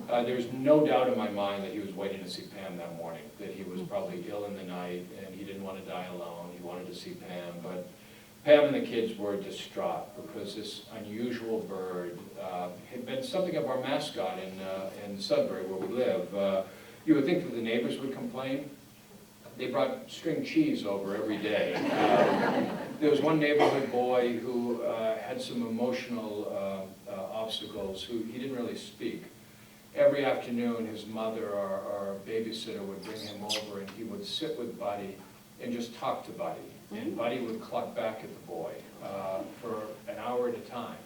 There's no doubt in my mind that he was waiting to see Pam that morning, that he was probably ill in the night and he didn't want to die alone. He wanted to see Pam, but Pam and the kids were distraught because this unusual bird had been something of our mascot in Sudbury, where we live. You would think that the neighbors would complain. They brought string cheese over every day. There was one neighborhood boy who had some emotional obstacles, who he didn't really speak. Every afternoon, his mother or babysitter would bring him over, and he would sit with Buddy and just talk to Buddy. And Buddy would cluck back at the boy for an hour at a time.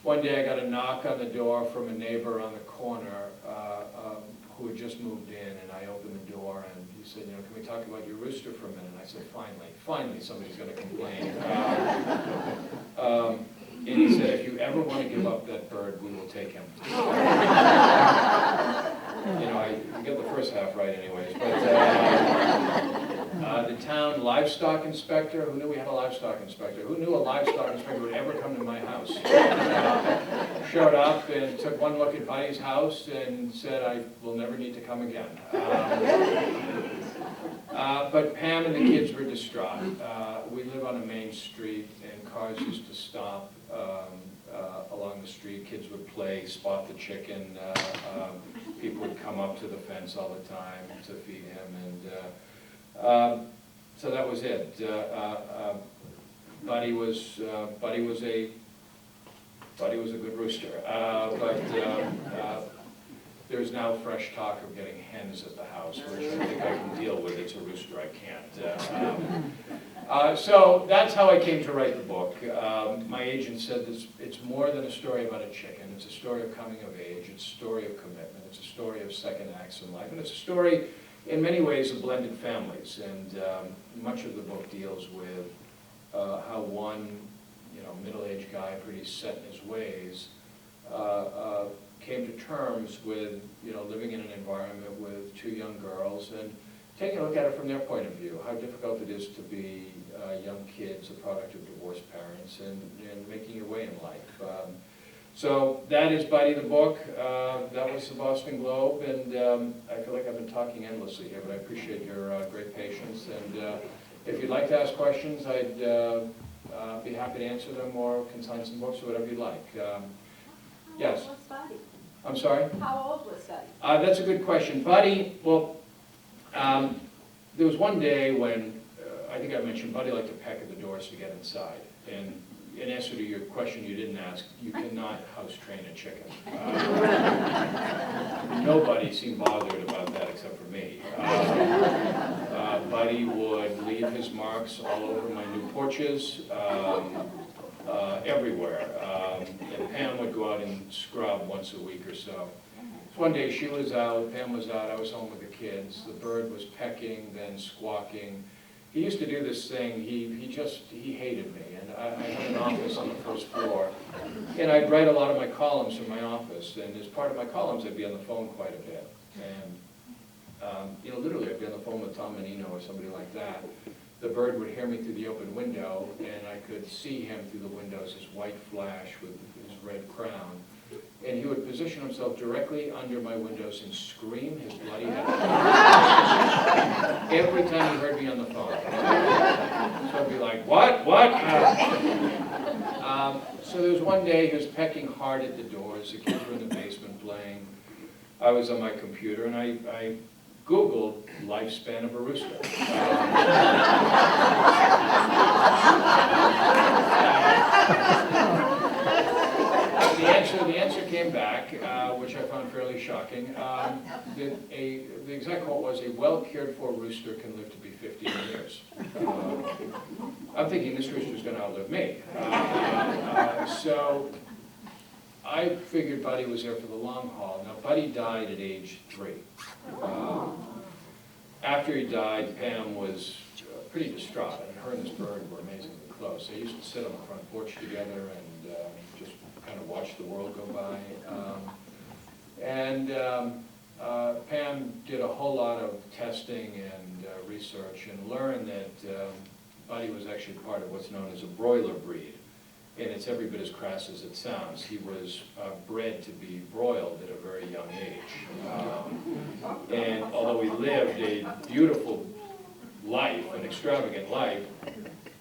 One day I got a knock on the door from a neighbor on the corner who had just moved in, and I opened the door, and he said, you know, can we talk about your rooster for a minute? And I said, finally somebody's going to complain. And he said, if you ever want to give up that bird, we will take him. You know, you get the first half right anyways. But the town livestock inspector, who knew we had a livestock inspector? Who knew a livestock inspector would ever come to my house? Showed up and took one look at Buddy's house and said, I will never need to come again. But Pam and the kids were distraught. We live on a main street, and cars used to stop along the street. Kids would play, spot the chicken. People would come up to the fence all the time to feed him, and so that was it. Buddy was a good rooster, but there's now fresh talk of getting hens at the house, which I think I can deal with. It's a rooster, I can't. So that's how I came to write the book. My agent said it's more than a story about a chicken. It's a story of coming of age. It's a story of commitment. It's a story of second acts in life. And it's a story, in many ways, of blended families. And much of the book deals with how one, middle-aged guy, pretty set in his ways, came to terms with, living in an environment with two young girls and taking a look at it from their point of view, how difficult it is to be young kids, a product of divorced parents, and making your way in life. So that is Buddy the book. That was the Boston Globe, and I feel like I've been talking endlessly here, but I appreciate your great patience. And if you'd like to ask questions, I'd be happy to answer them, or consign some books, or whatever you'd like. Yes? How old was Buddy? I'm sorry? How old was Buddy? That's a good question. Buddy, well, there was one day when, I think I mentioned, Buddy liked to peck at the doors to get inside. And, in answer to your question you didn't ask, you cannot house train a chicken. Nobody seemed bothered about that except for me. Buddy would leave his marks all over my new porches, everywhere. And Pam would go out and scrub once a week or so. One day she was out, Pam was out, I was home with the kids. The bird was pecking, then squawking. He used to do this thing, he hated me. And I had an office on the first floor. And I'd write a lot of my columns from my office. And as part of my columns, I'd be on the phone quite a bit. And, you know, literally I'd be on the phone with Tom Menino or somebody like that. The bird would hear me through the open window, and I could see him through the windows, his white flash with his red crown. And he would position himself directly under my windows and scream his bloody head off. Every time he heard me on the phone. So I'd be like, what? So there was one day he was pecking hard at the doors. The kids were in the basement playing. I was on my computer, and I Googled lifespan of a rooster. The answer came back, which I found fairly shocking. The exact quote was, a well-cared-for rooster can live to be 15 years. I'm thinking this rooster's going to outlive me. So I figured Buddy was there for the long haul. Now, Buddy died at age 3. After he died, Pam was pretty distraught, and her and this bird were amazingly close. They used to sit on the front porch together and just kind of watch the world go by. Pam did a whole lot of testing and research and learned that Buddy was actually part of what's known as a broiler breed. And it's every bit as crass as it sounds. He was bred to be broiled at a very young age. And although he lived a beautiful life, an extravagant life,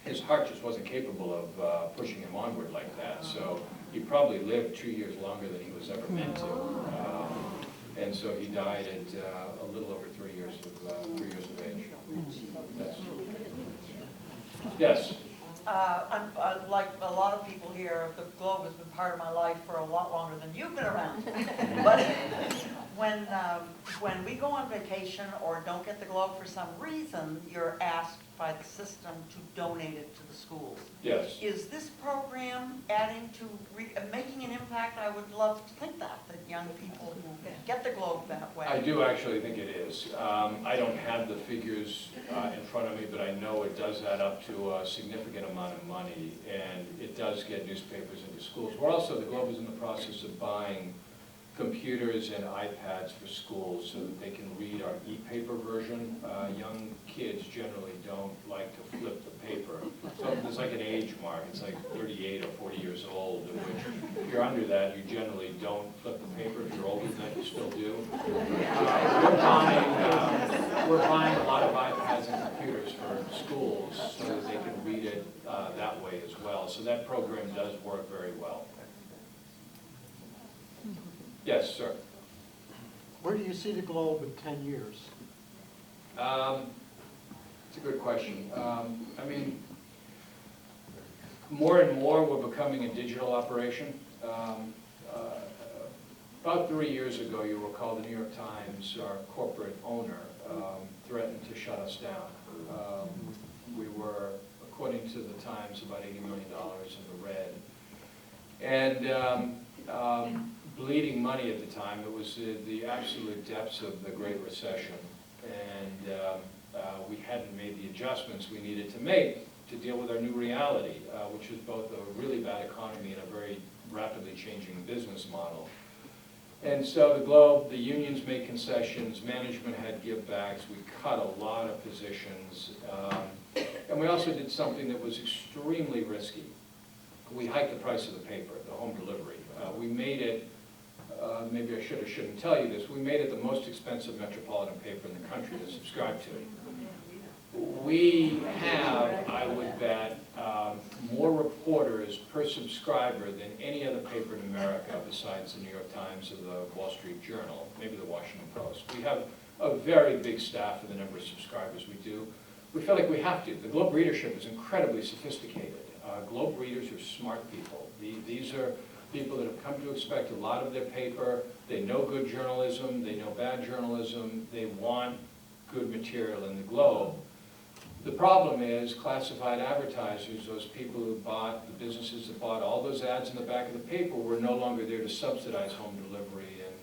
his heart just wasn't capable of pushing him onward like that. So he probably lived 2 years longer than he was ever meant to. And so he died at a little over 3 years of age. Yes? Like a lot of people here, the Globe has been part of my life for a lot longer than you've been around. But when we go on vacation or don't get the Globe for some reason, you're asked by the system to donate it to the schools. Yes. Is this program adding to, making an impact? I would love to think that young people who get the Globe that way. I do actually think it is. I don't have the figures in front of me, but I know it does add up to a significant amount of money, and it does get newspapers into schools. We're also, the Globe is in the process of buying computers and iPads for schools so that they can read our e-paper version. Young kids generally don't like to flip the paper. So there's like an age mark. It's like 38 or 40 years old, in which if you're under that, you generally don't flip the paper. If you're older than that, you still do. We're buying a lot of iPads and computers for schools so that they can read it that way as well. So that program does work very well. Yes, sir. Where do you see the Globe in 10 years? It's a good question. I mean, more and more we're becoming a digital operation. About 3 years ago, you recall, the New York Times, our corporate owner, threatened to shut us down. We were, according to the Times, about $80 million in the red. And bleeding money at the time. It was the absolute depths of the Great Recession, and we hadn't made the adjustments we needed to make to deal with our new reality, which was both a really bad economy and a very rapidly changing business model. And so the Globe, the unions made concessions, management had give-backs, we cut a lot of positions, and we also did something that was extremely risky. We hiked the price of the paper, the home delivery. We made it, maybe I should or shouldn't tell you this, we made it the most expensive metropolitan paper in the country to subscribe to. We have, I would bet, more reporters per subscriber than any other paper in America besides the New York Times or the Wall Street Journal, maybe the Washington Post. We have a very big staff for the number of subscribers we do. We feel like we have to. The Globe readership is incredibly sophisticated. Globe readers are smart people. These are people that have come to expect a lot of their paper. They know good journalism, they know bad journalism, they want good material in the Globe. The problem is classified advertisers, those people who bought, the businesses that bought all those ads in the back of the paper were no longer there to subsidize home delivery and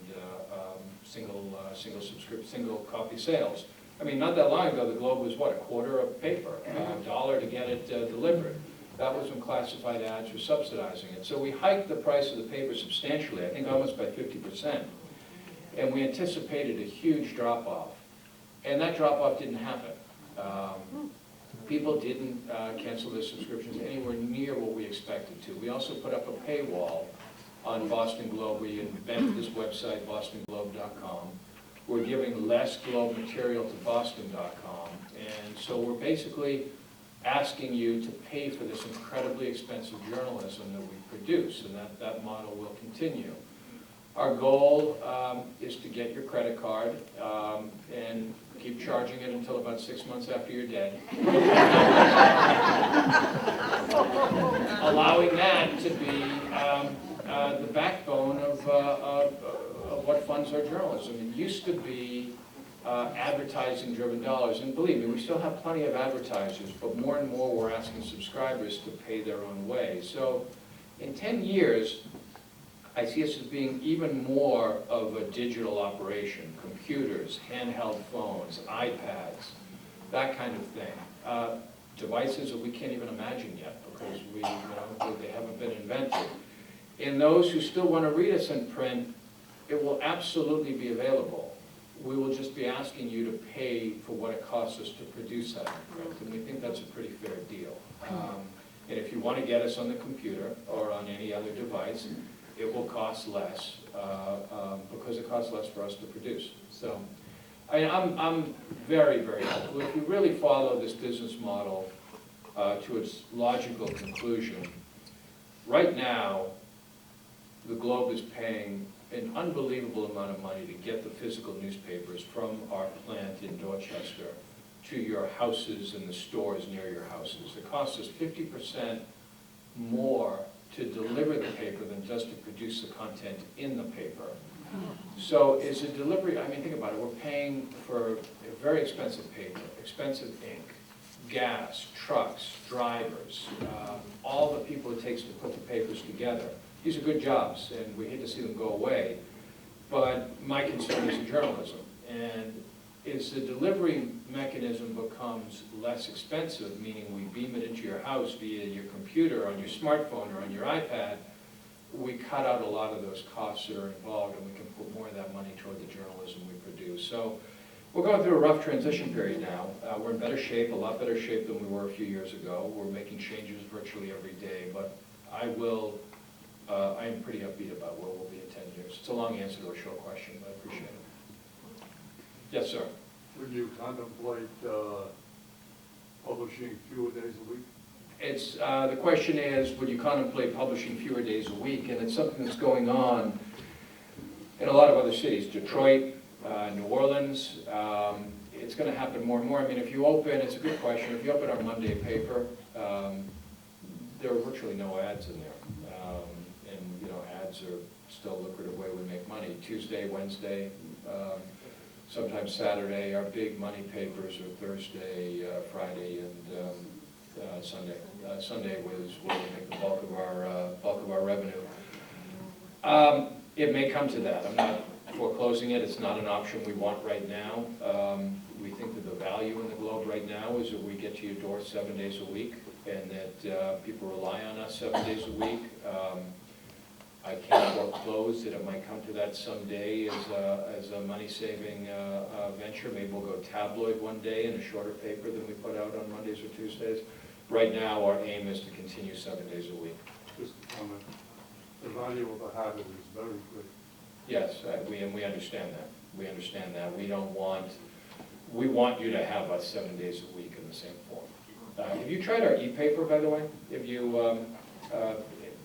single copy sales. I mean, not that long ago, the Globe was what, a quarter of paper, $1 to get it delivered. That was when classified ads were subsidizing it. So we hiked the price of the paper substantially, I think almost by 50%. And we anticipated a huge drop-off. And that drop-off didn't happen. People didn't cancel their subscriptions anywhere near what we expected to. We also put up a paywall on Boston Globe. We invented this website, bostonglobe.com. We're giving less Globe material to boston.com. And so we're basically asking you to pay for this incredibly expensive journalism that we produce, and that model will continue. Our goal is to get your credit card and keep charging it until about 6 months after you're dead. Allowing that to be the backbone of what funds our journalism. It used to be advertising-driven dollars, and believe me, we still have plenty of advertisers, but more and more we're asking subscribers to pay their own way. So in 10 years, I see us as being even more of a digital operation, computers, handheld phones, iPads, that kind of thing. Devices that we can't even imagine yet because they haven't been invented. And those who still want to read us in print, it will absolutely be available. We will just be asking you to pay for what it costs us to produce that in print, and we think that's a pretty fair deal. And if you want to get us on the computer or on any other device, it will cost less because it costs less for us to produce. So I'm very, very hopeful. If you really follow this business model to its logical conclusion, right now, the Globe is paying an unbelievable amount of money to get the physical newspapers from our plant in Dorchester to your houses and the stores near your houses. It costs us 50% more to deliver the paper than just to produce the content in the paper. So is a delivery, I mean, think about it, we're paying for a very expensive paper, expensive ink, gas, trucks, drivers, all the people it takes to put the papers together. These are good jobs, and we hate to see them go away, but my concern is the journalism. And as the delivery mechanism becomes less expensive, meaning we beam it into your house via your computer, on your smartphone, or on your iPad, we cut out a lot of those costs that are involved, and we can put more of that money toward the journalism we produce. So we're going through a rough transition period now. We're in better shape, a lot better shape than we were a few years ago. We're making changes virtually every day, but I am pretty upbeat about where we'll be in 10 years. It's a long answer to a short question, but I appreciate it. Yes, sir. Would you contemplate publishing fewer days a week? It's, the question is, would you contemplate publishing fewer days a week? And it's something that's going on in a lot of other cities, Detroit, New Orleans. It's going to happen more and more. I mean, if you open, it's a good question, if you open our Monday paper, there are virtually no ads in there. Ads are still a lucrative way we make money. Tuesday, Wednesday, sometimes Saturday. Our big money papers are Thursday, Friday, and Sunday. Sunday was where we make the bulk of our revenue. It may come to that. I'm not foreclosing it. It's not an option we want right now. We think that the value in the Globe right now is that we get to your door 7 days a week, and that people rely on us 7 days a week. I can't foreclose that it might come to that someday as a money-saving venture. Maybe we'll go tabloid one day in a shorter paper than we put out on Mondays or Tuesdays. Right now, our aim is to continue 7 days a week. Just a comment. The value of a habit is very good. Yes, we understand that. We understand that. We want you to have us 7 days a week in the same form. Have you tried our e-paper, by the way? Have you,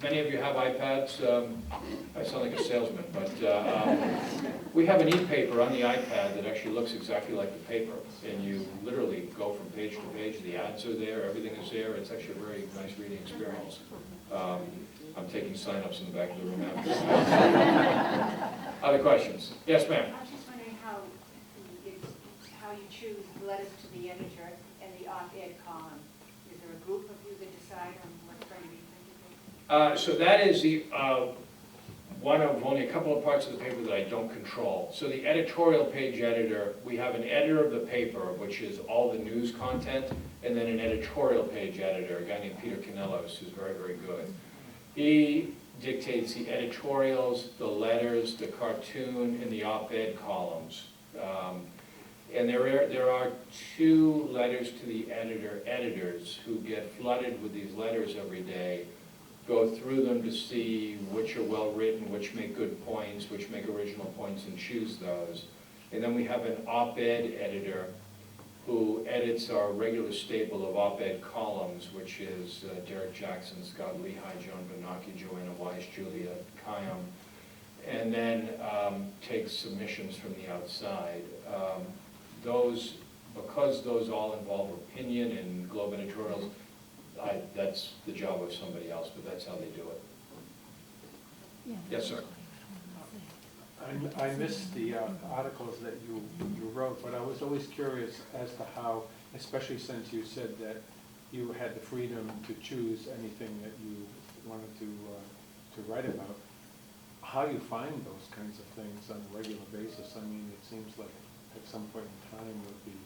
Many of you have iPads. I sound like a salesman, but we have an e-paper on the iPad that actually looks exactly like the paper. And you literally go from page to page. The ads are there. Everything is there. It's actually a very nice reading experience. I'm taking sign-ups in the back of the room after. Other questions? Yes, ma'am. I'm just wondering how you choose letters to the editor and the op-ed column. Is there a group of you that decide on what's going to be printed? So that is the one of only a couple of parts of the paper that I don't control. So the editorial page editor, we have an editor of the paper, which is all the news content, and then an editorial page editor, a guy named Peter Canellos, who's very, very good. He dictates the editorials, the letters, the cartoon, and the op-ed columns. And there are 2 letters to the editors who get flooded with these letters every day, go through them to see which are well-written, which make good points, which make original points, and choose those. And then we have an op-ed editor who edits our regular staple of op-ed columns, which is Derek Jackson, Scott Lehigh, John Benaki, Joanna Weiss, Julia Kayam, and then takes submissions from the outside. Because those all involve opinion and Globe editorials, that's the job of somebody else, but that's how they do it. Yes, sir. I missed the articles that you wrote, but I was always curious as to how, especially since you said that you had the freedom to choose anything that you wanted to write about, how you find those kinds of things on a regular basis. I mean, it seems like at some point in time it would be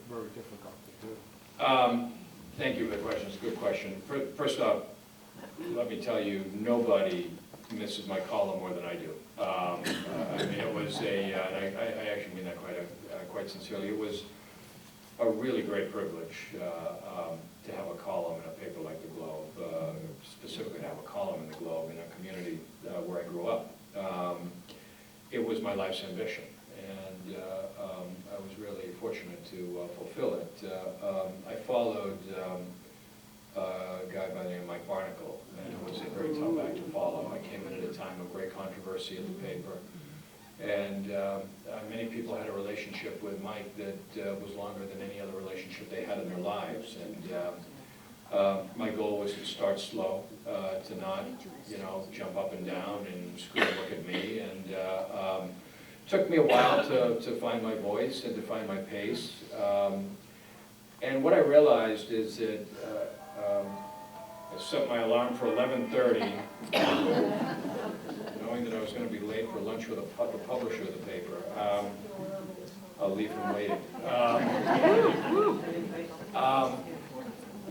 very difficult to do. Thank you for the question. It's a good question. First off, let me tell you, nobody misses my column more than I do. I mean, it was I actually mean that quite sincerely. It was a really great privilege to have a column in a paper like the Globe, specifically to have a column in the Globe in a community where I grew up. It was my life's ambition, and I was really fortunate to fulfill it. I followed a guy by the name of Mike Barnacle, and it was a very tough act to follow. I came in at a time of great controversy in the paper, and many people had a relationship with Mike that was longer than any other relationship they had in their lives. And my goal was to start slow, to not, jump up and down and screw and look at me. And took me a while to find my voice and to find my pace. And what I realized is that I set my alarm for 11:30, knowing that I was going to be late for lunch with the publisher of the paper. I'll leave him waiting.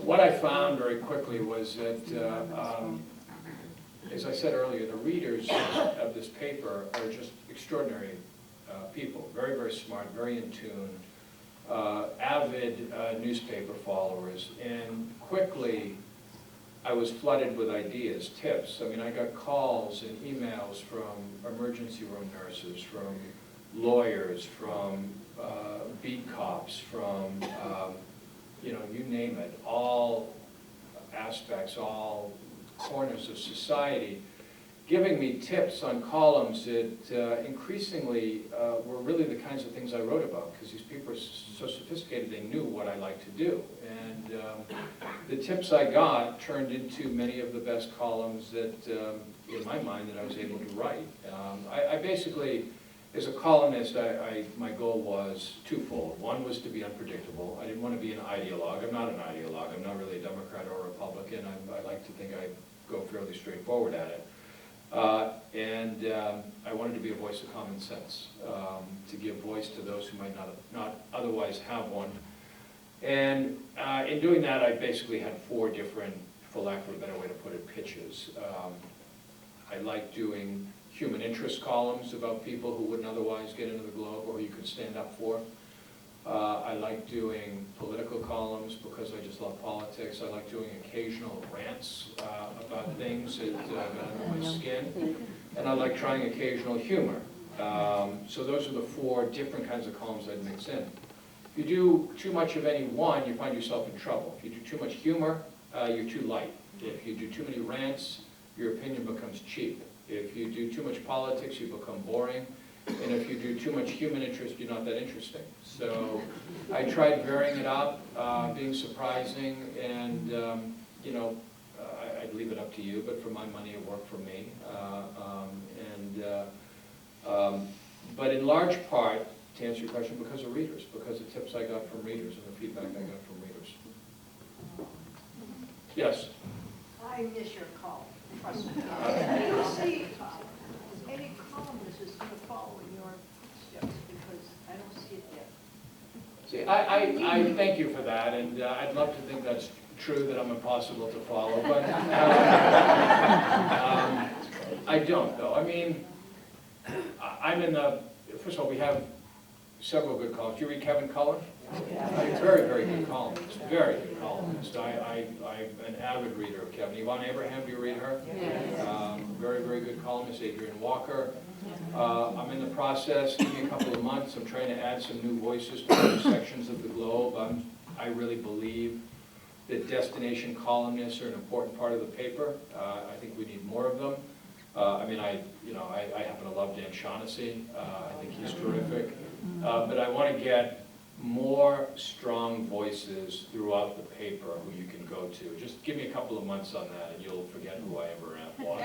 What I found very quickly was that, as I said earlier, the readers of this paper are just extraordinary people, very, very smart, very in tune, avid newspaper followers, and quickly I was flooded with ideas, tips. I mean, I got calls and emails from emergency room nurses, from lawyers, from beat cops, from, you name it, all aspects, all corners of society, giving me tips on columns that increasingly were really the kinds of things I wrote about, because these people are so sophisticated, they knew what I liked to do. And the tips I got turned into many of the best columns that, in my mind, that I was able to write. I basically, as a columnist, my goal was twofold. One was to be unpredictable. I didn't want to be an ideologue. I'm not an ideologue. I'm not really a Democrat or a Republican. I like to think I go fairly straightforward at it. And I wanted to be a voice of common sense, to give voice to those who might not otherwise have one. And in doing that, I basically had 4 different, for lack of a better way to put it, pitches. I like doing human interest columns about people who wouldn't otherwise get into the Globe or who you could stand up for. I like doing political columns because I just love politics. I like doing occasional rants about things that got under my skin. And I like trying occasional humor. So those are the 4 different kinds of columns I'd mix in. If you do too much of any one, you find yourself in trouble. If you do too much humor, you're too light. If you do too many rants, your opinion becomes cheap. If you do too much politics, you become boring. And if you do too much human interest, you're not that interesting. So I tried varying it up, being surprising, and I'd leave it up to you, but for my money, it worked for me. But in large part, to answer your question, because of readers, because of tips I got from readers and the feedback I got from readers. Yes? I miss your column, trust me. I don't see any columnist is going to follow in your footsteps because I don't see it yet. See, I thank you for that, and I'd love to think that's true, that I'm impossible to follow, but I don't, though. I mean, I'm in the, first of all, we have several good columns. Do you read Kevin Cullen? Very, very good columnist, very good columnist. I'm an avid reader of Kevin. Yvonne Abraham, do you read her? Yes. Very, very good columnist. Adrian Walker. I'm in the process, give me a couple of months, I'm trying to add some new voices to other sections of the Globe. I really believe that destination columnists are an important part of the paper. I think we need more of them. I happen to love Dan Shaughnessy. I think he's terrific. But I want to get more strong voices throughout the paper who you can go to. Just give me a couple of months on that and you'll forget who I ever was.